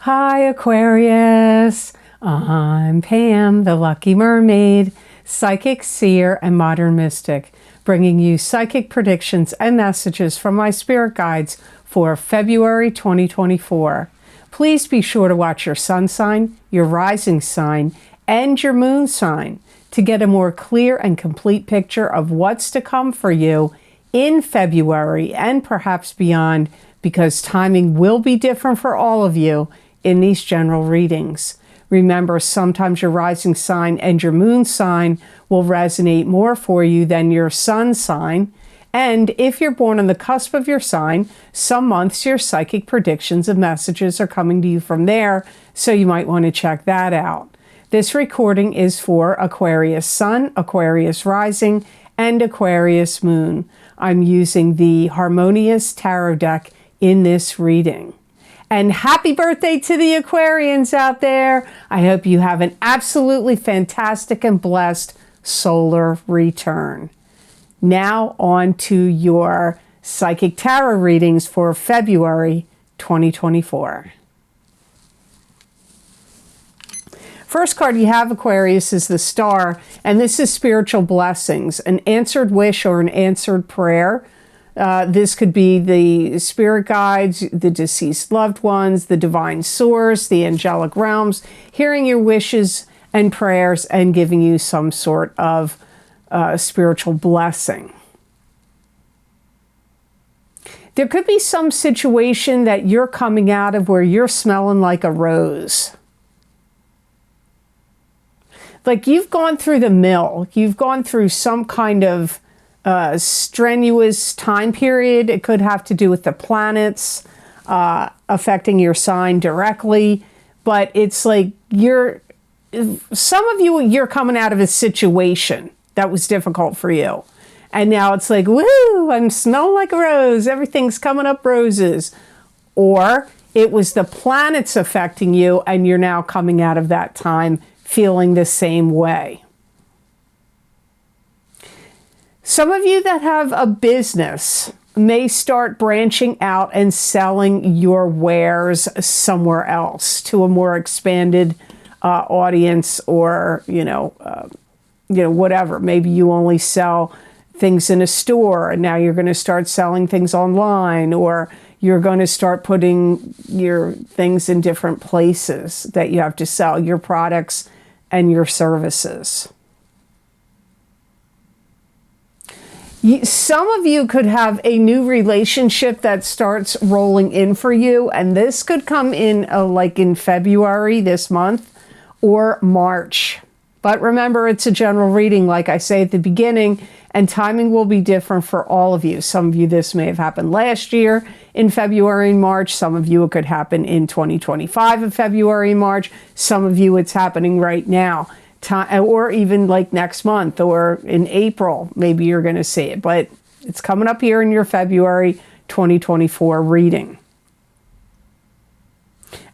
Hi Aquarius, I'm Pam, the Lucky Mermaid, psychic, seer, and modern mystic, bringing you psychic predictions and messages from my spirit guides for February 2024. Please be sure to watch your sun sign, your rising sign, and your moon sign to get a more clear and complete picture of what's to come for you in February and perhaps beyond, because timing will be different for all of you in these general readings. Remember, sometimes your rising sign and your moon sign will resonate more for you than your sun sign. And if you're born on the cusp of your sign, some months your psychic predictions and messages are coming to you from there, so you might want to check that out. This recording is for Aquarius Sun, Aquarius Rising, and Aquarius Moon. I'm using the Harmonious Tarot deck in this reading. And happy birthday to the Aquarians out there. I hope you have an absolutely fantastic and blessed solar return. Now on to your psychic tarot readings for February 2024. First card you have, Aquarius, is the Star, and this is spiritual blessings, an answered wish or an answered prayer. This could be the spirit guides, the deceased loved ones, the divine source, the angelic realms, hearing your wishes and prayers and giving you some sort of spiritual blessing. There could be some situation that you're coming out of where you're smelling like a rose. Like you've gone through the mill. You've gone through some kind of strenuous time period. It could have to do with the planets affecting your sign directly, but it's like some of you're coming out of a situation that was difficult for you, and now it's like, woo, I'm smelling like a rose, everything's coming up roses. Or it was the planets affecting you and you're now coming out of that time feeling the same way. Some of you that have a business may start branching out and selling your wares somewhere else to a more expanded audience, or whatever. Maybe you only sell things in a store and now you're going to start selling things online, or you're going to start putting your things in different places that you have to sell your products and your services. Some of you could have a new relationship that starts rolling in for you, and this could come in like in February this month or March. But remember, it's a general reading, like I say at the beginning, and timing will be different for all of you. Some of you, this may have happened last year in February and March. Some of you, it could happen in 2025 in February and March. Some of you, it's happening right now. Or even like next month or in April, maybe you're going to see it. But it's coming up here in your February 2024 reading.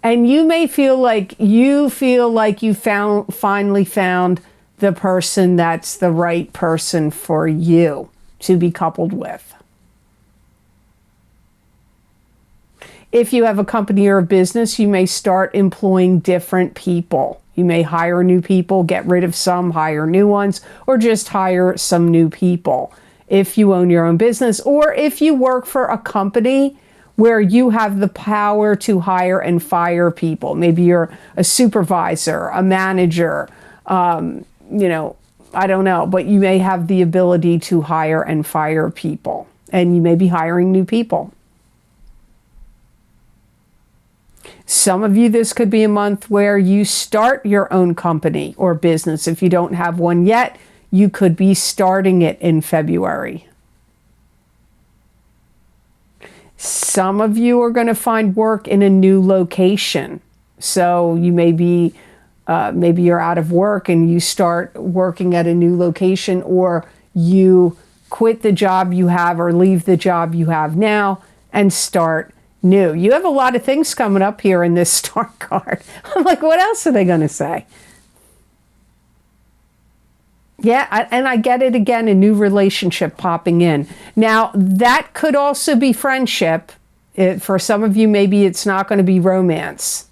And you may feel like you finally found the person that's the right person for you to be coupled with. If you have a company or a business, you may start employing different people. You may hire new people, get rid of some, hire new ones, or just hire some new people. If you own your own business, or if you work for a company where you have the power to hire and fire people. Maybe you're a supervisor, a manager, I don't know, but you may have the ability to hire and fire people, and you may be hiring new people. Some of you, this could be a month where you start your own company or business. If you don't have one yet, you could be starting it in February. Some of you are going to find work in a new location. So you may be, maybe you're out of work and you start working at a new location, or you quit the job you have or leave the job you have now and start new. You have a lot of things coming up here in this Star card. I'm like, what else are they going to say? Yeah, and I get it again, a new relationship popping in. Now, that could also be friendship. For some of you, maybe it's not going to be romance.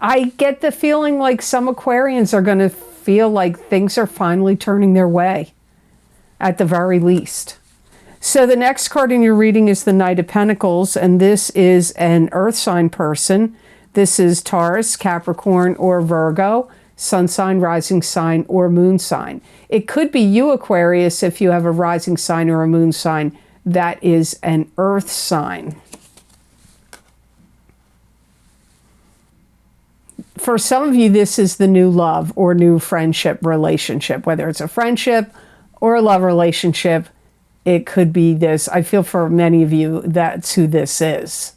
I get the feeling like some Aquarians are going to feel like things are finally turning their way, at the very least. So the next card in your reading is the Knight of Pentacles, and this is an earth sign person. This is Taurus, Capricorn, or Virgo, sun sign, rising sign, or moon sign. It could be you, Aquarius, if you have a rising sign or a moon sign that is an earth sign. For some of you, this is the new love or new friendship relationship, whether it's a friendship or a love relationship. It could be this. I feel for many of you, that's who this is.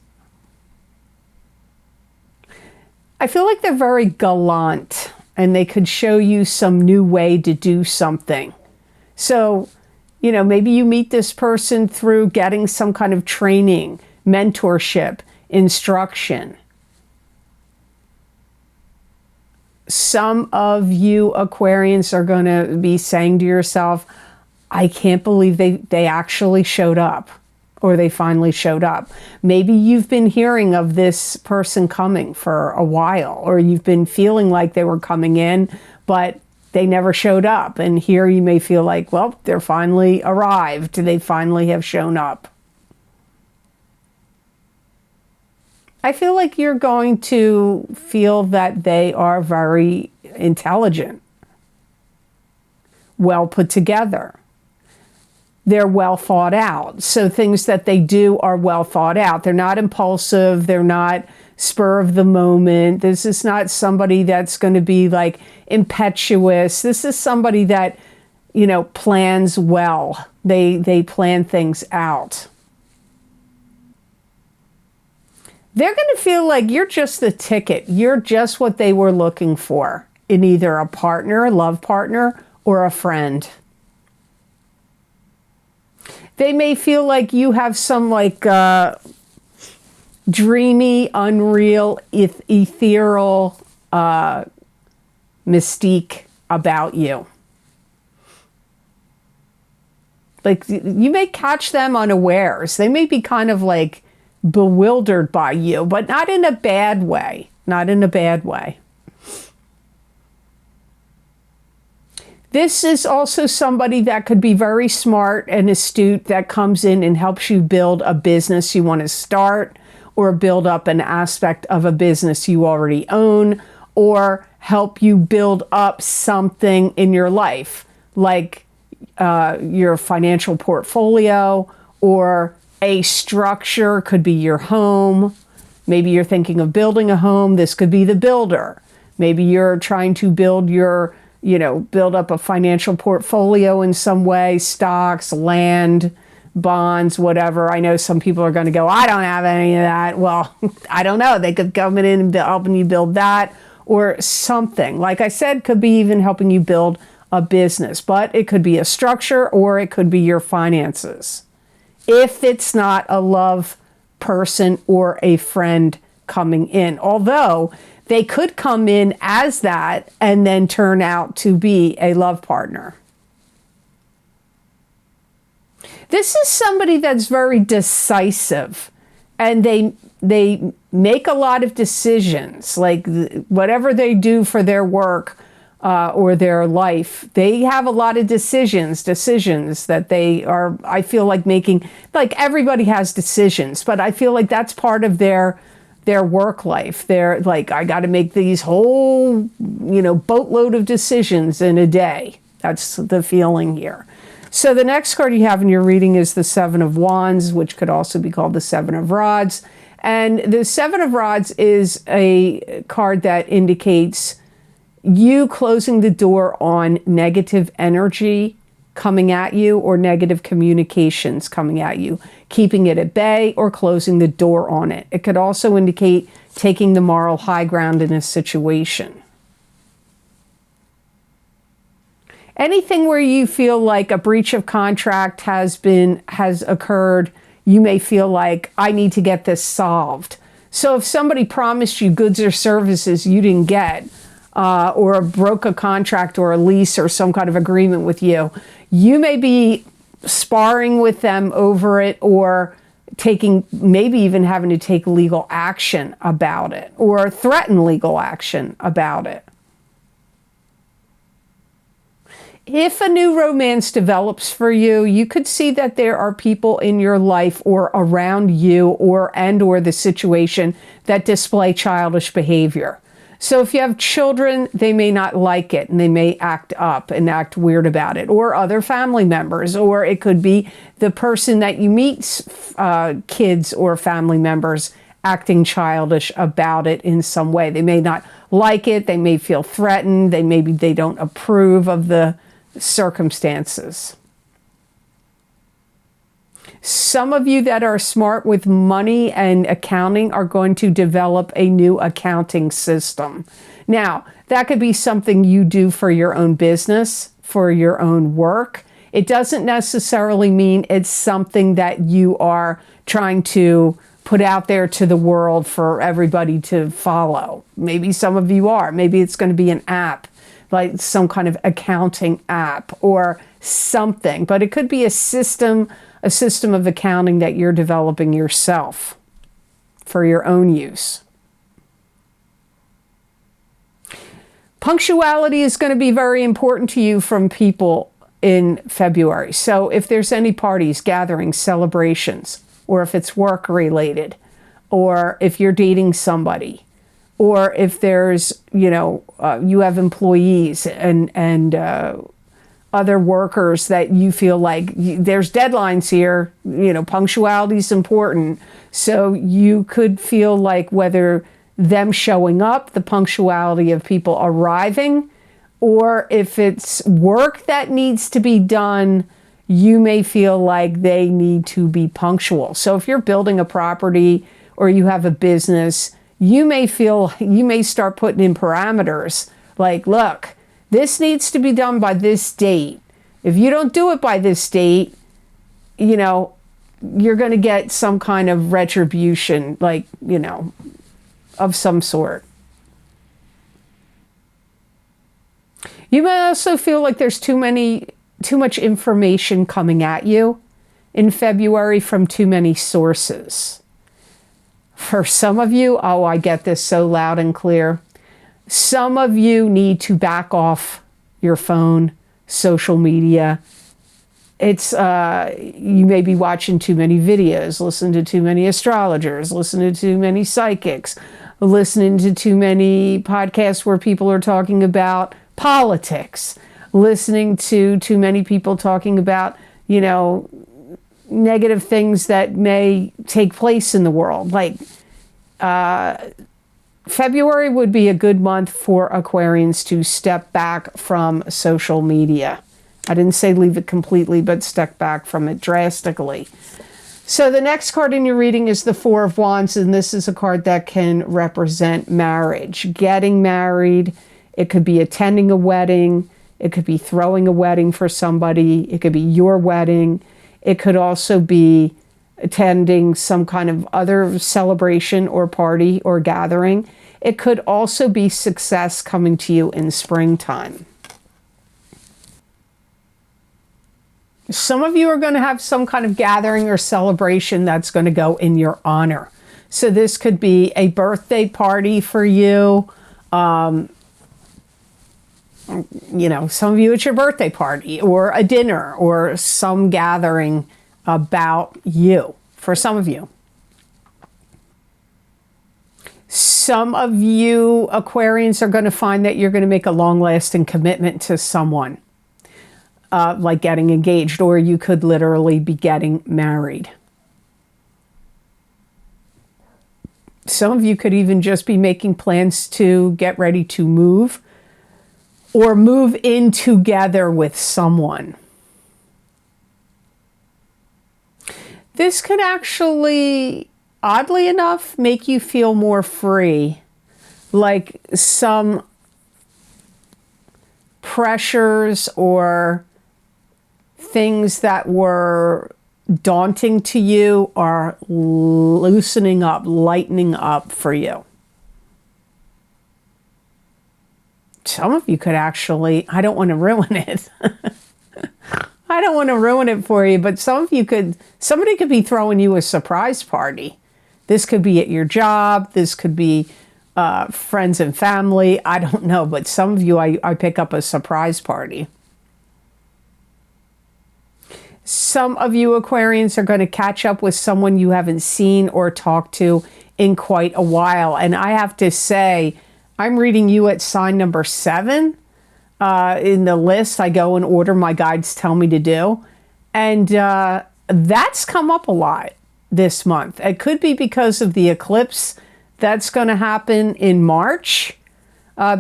I feel like they're very gallant and they could show you some new way to do something. So, you know, maybe you meet this person through getting some kind of training, mentorship, instruction. Some of you Aquarians are going to be saying to yourself, I can't believe they actually showed up, or they finally showed up. Maybe you've been hearing of this person coming for a while, or you've been feeling like they were coming in, but they never showed up. And here you may feel like, well, they're finally arrived. They finally have shown up. I feel like you're going to feel that they are very intelligent, well put together. They're well thought out. So things that they do are well thought out. They're not impulsive. They're not spur of the moment. This is not somebody that's going to be like impetuous. This is somebody that, you know, plans well. They plan things out. They're going to feel like you're just the ticket. You're just what they were looking for in either a partner, a love partner, or a friend. They may feel like you have some like dreamy, unreal, ethereal mystique about you. Like you may catch them unawares. They may be kind of like bewildered by you, but not in a bad way. Not in a bad way. This is also somebody that could be very smart and astute that comes in and helps you build a business you want to start, or build up an aspect of a business you already own, or help you build up something in your life, like your financial portfolio, or a structure. Could be your home. Maybe you're thinking of building a home. This could be the builder. Maybe you're trying to build your, build up a financial portfolio in some way, stocks, land, bonds, whatever. I know some people are going to go, I don't have any of that. Well, I don't know. They could come in and helping you build that, or something. Like I said, could be even helping you build a business, but it could be a structure, or it could be your finances. If it's not a love person or a friend coming in, although they could come in as that and then turn out to be a love partner. This is somebody that's very decisive, and they make a lot of decisions. Like whatever they do for their work or their life, they have a lot of decisions that they are, I feel like, making. Like everybody has decisions, but I feel like that's part of their work life. They're like, I got to make these whole, boatload of decisions in a day. That's the feeling here. So the next card you have in your reading is the Seven of Wands, which could also be called the Seven of Rods. And the Seven of Rods is a card that indicates you closing the door on negative energy coming at you, or negative communications coming at you, keeping it at bay or closing the door on it. It could also indicate taking the moral high ground in a situation. Anything where you feel like a breach of contract has occurred, you may feel like, I need to get this solved. So if somebody promised you goods or services you didn't get, or broke a contract or a lease or some kind of agreement with you, you may be sparring with them over it, or maybe even having to take legal action about it or threaten legal action about it. If a new romance develops for you, you could see that there are people in your life or around you or the situation that display childish behavior. So if you have children, they may not like it and they may act up and act weird about it, or other family members, or it could be the person that you meet, kids or family members acting childish about it in some way. They may not like it, they may feel threatened, maybe they don't approve of the circumstances. Some of you that are smart with money and accounting are going to develop a new accounting system. Now, that could be something you do for your own business, for your own work. It doesn't necessarily mean it's something that you are trying to put out there to the world for everybody to follow. Maybe some of you are. Maybe it's going to be an app, like some kind of accounting app or something. But it could be a system of accounting that you're developing yourself for your own use. Punctuality is going to be very important to you from people in February. So if there's any parties, gatherings, celebrations, or if it's work related, or if you're dating somebody, or if there's, you have employees and other workers that you feel like there's deadlines here, punctuality is important. So you could feel like whether them showing up, the punctuality of people arriving, or if it's work that needs to be done, you may feel like they need to be punctual. So if you're building a property or you have a business, you may start putting in parameters like, look, this needs to be done by this date. If you don't do it by this date, you're going to get some kind of retribution, of some sort. You may also feel like there's too much information coming at you in February from too many sources. For some of you, I get this so loud and clear. Some of you need to back off your phone, social media. It's, you may be watching too many videos, listening to too many astrologers, listening to too many psychics, listening to too many podcasts where people are talking about politics, listening to too many people talking about, negative things that may take place in the world. February would be a good month for Aquarians to step back from social media. I didn't say leave it completely, but step back from it drastically. So the next card in your reading is the Four of Wands, and this is a card that can represent marriage, getting married. It could be attending a wedding. It could be throwing a wedding for somebody. It could be your wedding. It could also be attending some kind of other celebration or party or gathering. It could also be success coming to you in springtime. Some of you are going to have some kind of gathering or celebration that's going to go in your honor. So this could be a birthday party for you. Some of you, it's your birthday party or a dinner or some gathering about you for some of you. Some of you Aquarians are going to find that you're going to make a long-lasting commitment to someone, like getting engaged, or you could literally be getting married. Some of you could even just be making plans to get ready to move or move in together with someone. This could actually, oddly enough, make you feel more free, like some pressures or things that were daunting to you are loosening up, lightening up for you. Some of you could actually, I don't want to ruin it. I don't want to ruin it for you, but somebody could be throwing you a surprise party. This could be at your job. This could be friends and family. I don't know, but some of you, I pick up a surprise party. Some of you Aquarians are going to catch up with someone you haven't seen or talked to in quite a while. And I have to say, I'm reading you at sign number 7 in the list. I go in order my guides tell me to do. And that's come up a lot this month. It could be because of the eclipse that's going to happen in March,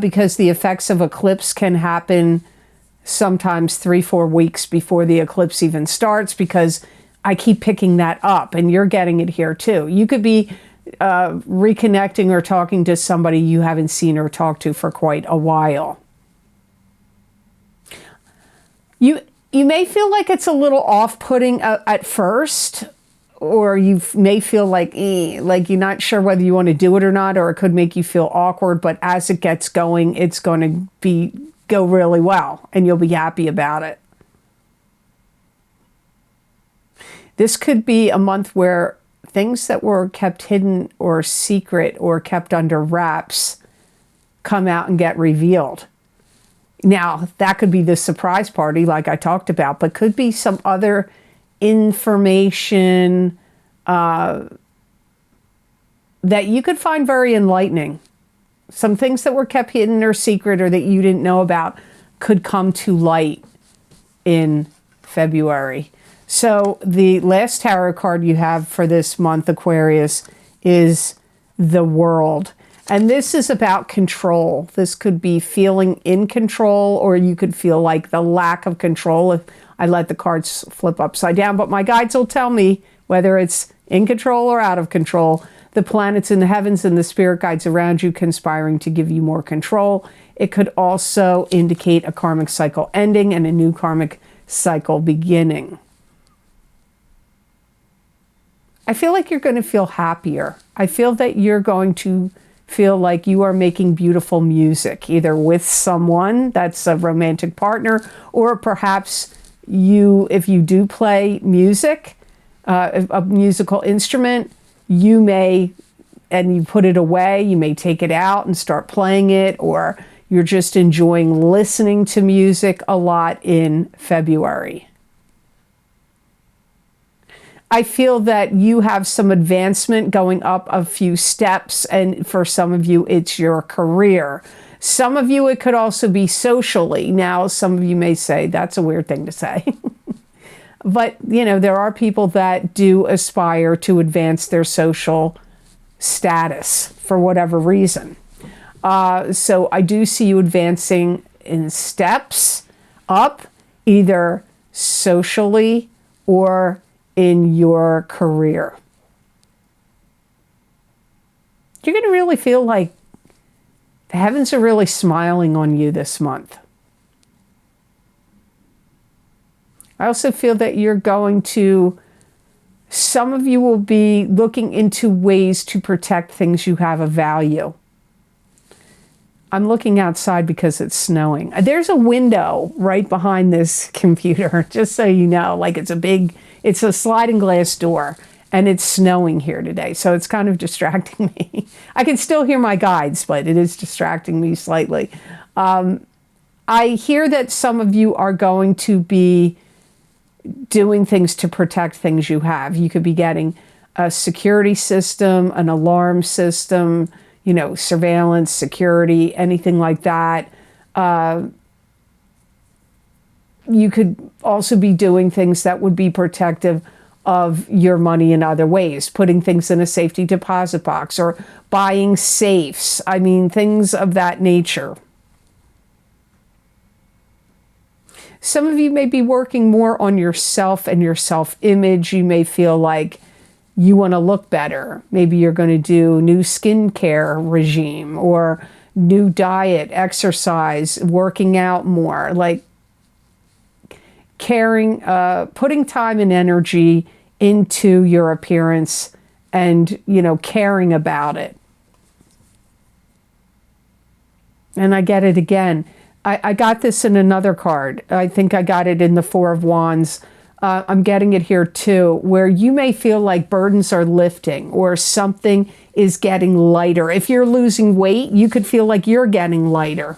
because the effects of eclipse can happen sometimes 3-4 weeks before the eclipse even starts, because I keep picking that up and you're getting it here too. You could be reconnecting or talking to somebody you haven't seen or talked to for quite a while. You may feel like it's a little off-putting at first, or you may feel like you're not sure whether you want to do it or not, or it could make you feel awkward, but as it gets going, it's going to go really well and you'll be happy about it. This could be a month where things that were kept hidden or secret or kept under wraps come out and get revealed. Now, that could be the surprise party like I talked about, but could be some other information that you could find very enlightening. Some things that were kept hidden or secret or that you didn't know about could come to light in February. So the last tarot card you have for this month, Aquarius, is the World. And this is about control. This could be feeling in control, or you could feel like the lack of control if I let the cards flip upside down. But my guides will tell me whether it's in control or out of control. The planets in the heavens and the spirit guides around you conspiring to give you more control. It could also indicate a karmic cycle ending and a new karmic cycle beginning. I feel like you're going to feel happier. I feel that you're going to feel like you are making beautiful music, either with someone that's a romantic partner, or perhaps if you do play music, a musical instrument, you may, and you put it away, you may take it out and start playing it, or you're just enjoying listening to music a lot in February. I feel that you have some advancement going up a few steps, and for some of you, it's your career. Some of you, it could also be socially. Now, some of you may say, that's a weird thing to say. But, there are people that do aspire to advance their social status for whatever reason. So I do see you advancing in steps up, either socially or in your career. You're going to really feel like the heavens are really smiling on you this month. I also feel that some of you will be looking into ways to protect things you have of value. I'm looking outside because it's snowing. There's a window right behind this computer, just so you know, like it's a sliding glass door, and it's snowing here today. So it's kind of distracting me. I can still hear my guides, but it is distracting me slightly. I hear that some of you are going to be doing things to protect things you have. You could be getting a security system, an alarm system, surveillance, security, anything like that. You could also be doing things that would be protective of your money in other ways, putting things in a safety deposit box or buying safes. I mean, things of that nature. Some of you may be working more on yourself and your self-image. You may feel like you want to look better. Maybe you're going to do new skincare regime or new diet, exercise, working out more, like putting time and energy into your appearance and, caring about it. And I get it again. I got this in another card. I think I got it in the Four of Wands. I'm getting it here too, where you may feel like burdens are lifting or something is getting lighter. If you're losing weight, you could feel like you're getting lighter.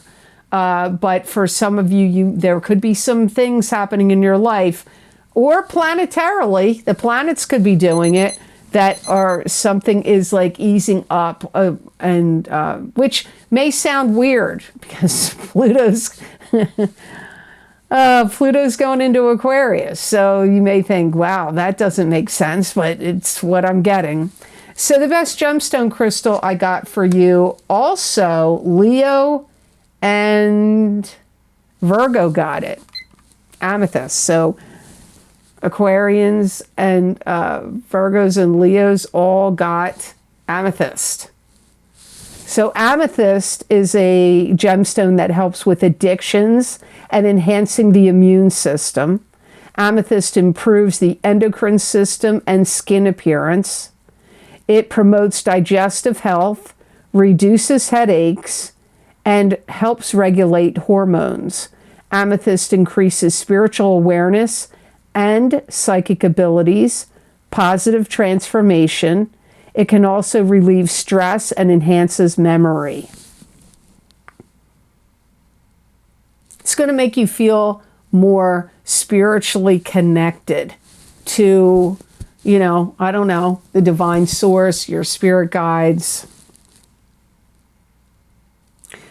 But for some of you, there could be some things happening in your life, or planetarily, the planets could be doing it, that are something is like easing up, and which may sound weird because Pluto's Pluto's going into Aquarius. So you may think, wow, that doesn't make sense, but it's what I'm getting. So the best gemstone crystal I got for you, also Leo and Virgo got it, amethyst. So Aquarians and Virgos and Leos all got amethyst. So amethyst is a gemstone that helps with addictions and enhancing the immune system. Amethyst improves the endocrine system and skin appearance. It promotes digestive health, reduces headaches, and helps regulate hormones. Amethyst increases spiritual awareness and psychic abilities, positive transformation. It can also relieve stress and enhances memory. It's going to make you feel more spiritually connected to, you know, I don't know, the divine source, your spirit guides.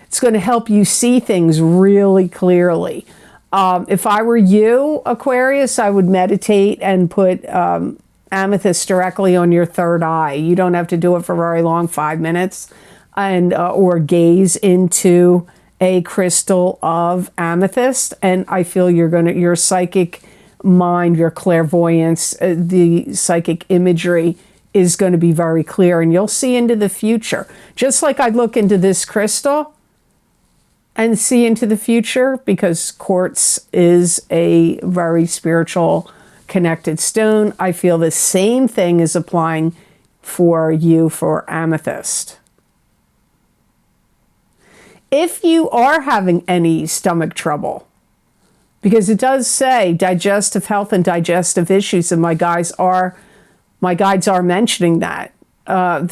It's going to help you see things really clearly. If I were you, Aquarius, I would meditate and put amethyst directly on your third eye. You don't have to do it for very long, 5 minutes, and or gaze into a crystal of amethyst. And I feel your psychic mind, your clairvoyance, the psychic imagery is going to be very clear, and you'll see into the future. Just like I look into this crystal and see into the future, because quartz is a very spiritual connected stone. I feel the same thing is applying for you for amethyst. If you are having any stomach trouble, because it does say digestive health and digestive issues, and my guides are mentioning that.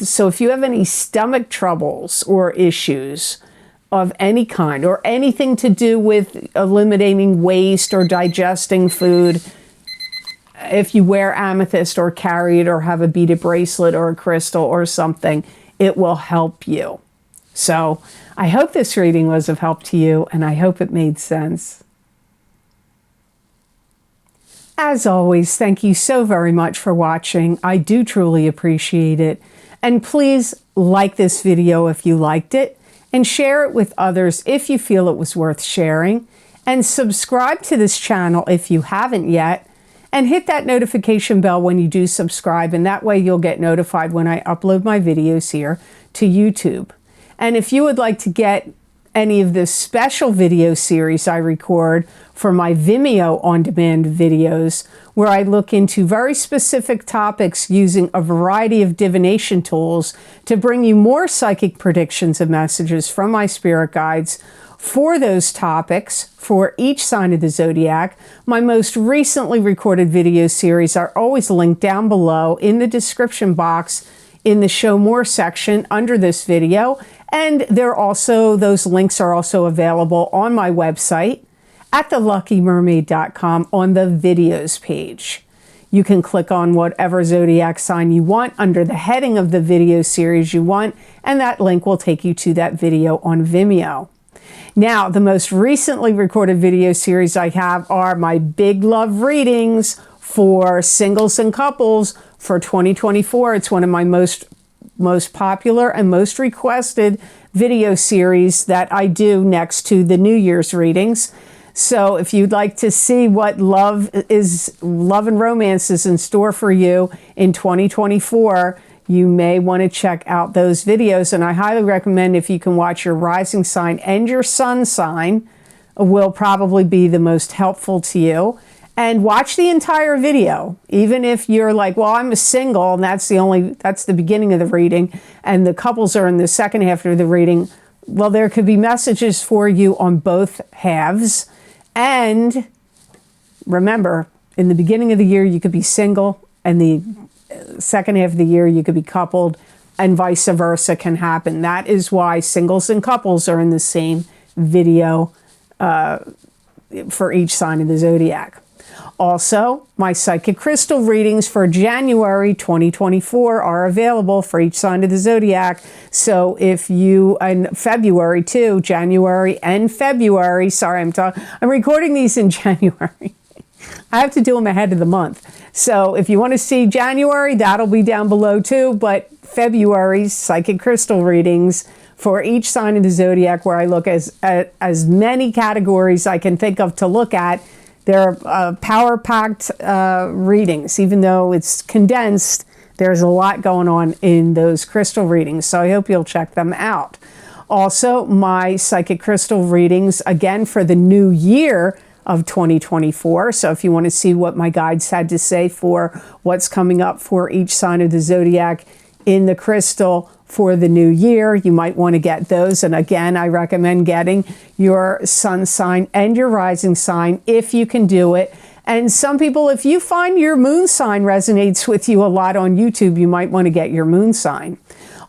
So if you have any stomach troubles or issues of any kind, or anything to do with eliminating waste or digesting food, if you wear amethyst or carry it or have a beaded bracelet or a crystal or something, it will help you. So I hope this reading was of help to you, and I hope it made sense. As always, thank you so very much for watching. I do truly appreciate it. And please like this video if you liked it, and share it with others if you feel it was worth sharing. And subscribe to this channel if you haven't yet. And hit that notification bell when you do subscribe, and that way you'll get notified when I upload my videos here to YouTube. And if you would like to get any of the special video series I record for my Vimeo on-demand videos, where I look into very specific topics using a variety of divination tools to bring you more psychic predictions and messages from my spirit guides for those topics for each sign of the zodiac. My most recently recorded video series are always linked down below in the description box in the Show More section under this video. And those links are also available on my website at theluckymermaid.com on the videos page. You can click on whatever zodiac sign you want under the heading of the video series you want, and that link will take you to that video on Vimeo. Now, the most recently recorded video series I have are my Big Love readings for singles and couples for 2024. It's one of my most popular and most requested video series that I do next to the New Year's readings. So if you'd like to see what love and romance is in store for you in 2024, you may want to check out those videos. And I highly recommend, if you can watch your rising sign and your sun sign, will probably be the most helpful to you. And watch the entire video, even if you're like, well, I'm a single and that's the beginning of the reading, and the couples are in the second half of the reading. well, there could be messages for you on both halves. And remember, in the beginning of the year, you could be single, and the second half of the year, you could be coupled, and vice versa can happen. That is why singles and couples are in the same video for each sign of the zodiac. Also, my psychic crystal readings for January 2024 are available for each sign of the zodiac. So if you, and February too, January and February, sorry, I'm recording these in January. I have to do them ahead of the month. So if you want to see January, that'll be down below too. But February's psychic crystal readings for each sign of the zodiac, where I look at as many categories I can think of to look at. They're power-packed readings. Even though it's condensed, there's a lot going on in those crystal readings. So I hope you'll check them out. Also, my psychic crystal readings, again, for the new year of 2024. So if you want to see what my guides had to say for what's coming up for each sign of the zodiac in the crystal for the new year, you might want to get those. And again, I recommend getting your sun sign and your rising sign if you can do it. And some people, if you find your moon sign resonates with you a lot on YouTube, you might want to get your moon sign.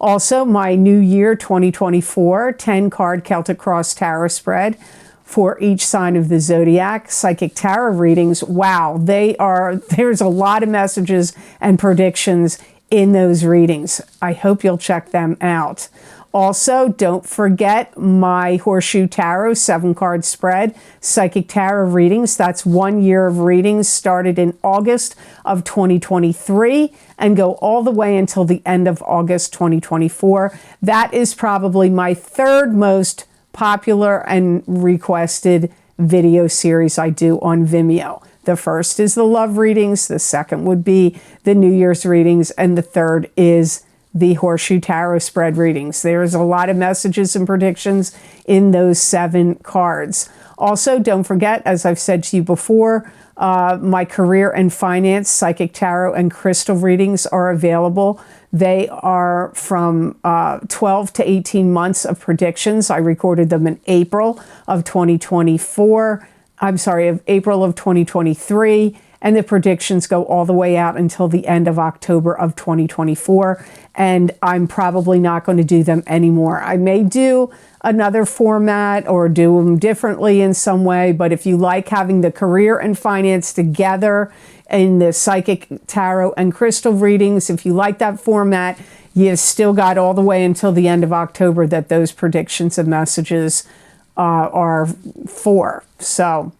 Also, my New Year 2024 10-card Celtic Cross Tarot spread for each sign of the zodiac. Psychic tarot readings, wow, there's a lot of messages and predictions in those readings. I hope you'll check them out. Also, don't forget my Horseshoe Tarot 7-card spread, Psychic Tarot readings. That's 1 year of readings, started in August of 2023 and go all the way until the end of August 2024. That is probably my third most popular and requested video series I do on Vimeo. The first is the love readings, the second would be the New Year's readings, and the third is the Horseshoe Tarot spread readings. There's a lot of messages and predictions in those 7 cards. Also, don't forget, as I've said to you before, my career and finance psychic tarot and crystal readings are available. They are from 12 to 18 months of predictions. I recorded them in April of 2024. Of April of 2023, and the predictions go all the way out until the end of October of 2024, and I'm probably not going to do them anymore. I may do another format or do them differently in some way, but if you like having the career and finance together in the psychic tarot and crystal readings, if you like that format, you've still got all the way until the end of October that those predictions and messages are for. So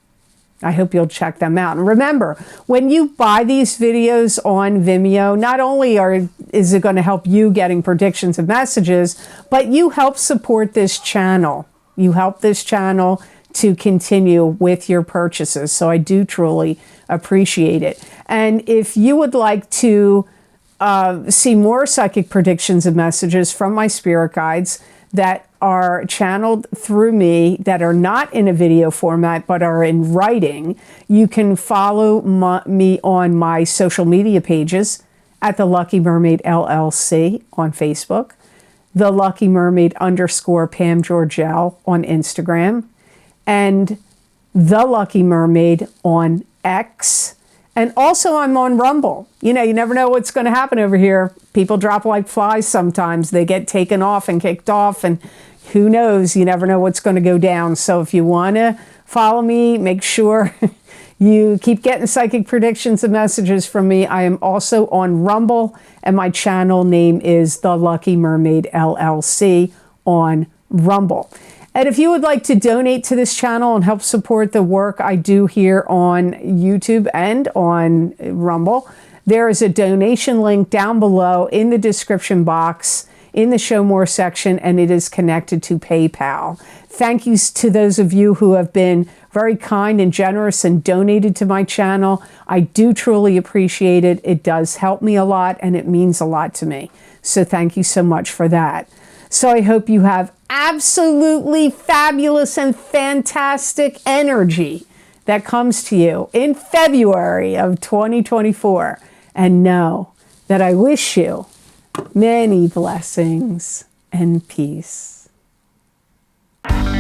I hope you'll check them out. And remember, when you buy these videos on Vimeo, not only is it going to help you getting predictions and messages, but you help support this channel. You help this channel to continue with your purchases. So I do truly appreciate it. And if you would like to see more psychic predictions and messages from my spirit guides that are channeled through me, that are not in a video format but are in writing, you can follow me on my social media pages at the Lucky Mermaid LLC on Facebook, the Lucky Mermaid _ Pam Georgel on Instagram, and the Lucky Mermaid on X. And also I'm on Rumble. You know, you never know what's going to happen over here. People drop like flies sometimes. They get taken off and kicked off, and who knows? You never know what's going to go down. So if you want to follow me, make sure you keep getting psychic predictions and messages from me. I am also on Rumble, and my channel name is the Lucky Mermaid LLC on Rumble. And if you would like to donate to this channel and help support the work I do here on YouTube and on Rumble, there is a donation link down below in the description box in the Show More section, and it is connected to PayPal. Thank you to those of you who have been very kind and generous and donated to my channel. I do truly appreciate it. It does help me a lot, and it means a lot to me. So thank you so much for that. So I hope you have absolutely fabulous and fantastic energy that comes to you in February of 2024. And know that I wish you many blessings and peace. you.